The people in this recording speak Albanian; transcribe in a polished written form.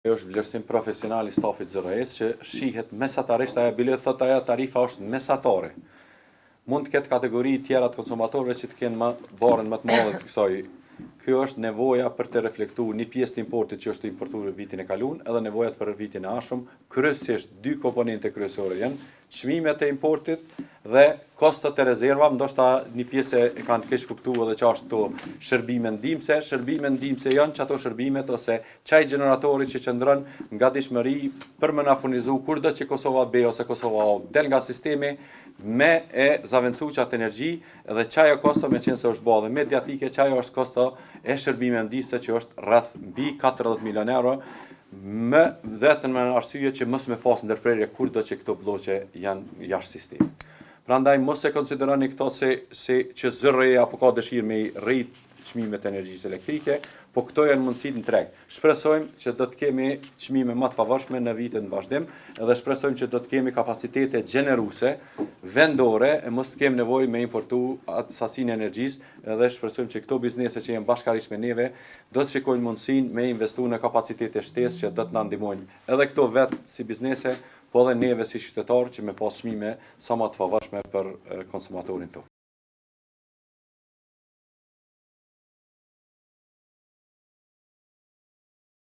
Është vlerësim profesional i stafit ZRS që shihet mesatarisht ajo bilet thot ajo tarifa është mesatare. Mund të ketë kategori tjera të konsumatorëve që të kenë barën më të madhe të kësaj. Kjo është nevoja për të reflektuar një pjesë të importit që është importuar vitin e kaluar, edhe nevojat për vitin e ardhshëm. Kryesisht dy komponente kryesore janë çmimet e importit dhe kostot e rezervave, ndoshta një pjesë e kanë keq kuptuar edhe që është to shërbime ndihmëse janë që ato shërbimet ose çaj gjeneratori që qëndron nga dishmëri për më na furnizu kurdo që Kosova B ose Kosova A del nga sistemi me e zaventsuar energji dhe çajo kosto me qenë se është bë dhe mediatike çajo është kosto e shërbime ndihmëse që është rreth mbi 40 milion euro me vetëm me arsye që mos me pas ndërprerje kurdo që këto blloqe janë jashtë sistemit. Prandaj mos e konsideroni këto se që zërre apo ka dëshirë me rrit çmimet e energjisë elektrike, po këto janë mundësitë në treg. Shpresojmë që do të kemi çmime më të favorshme në vitet në vazhdim dhe shpresojmë që do të kemi kapacitete gjeneruese vendore e mos të kemi nevojë me importu atë sasinë e energjisë dhe shpresojmë që këto biznese që janë bashkërisht me neve do të shikojnë mundësinë me investu në kapacitete shtesë që do të na ndihmojnë edhe këto vetë si biznese, po edhe neve si qytetarë që me pas çmime sa më të favorshme për konsumatorin tonë.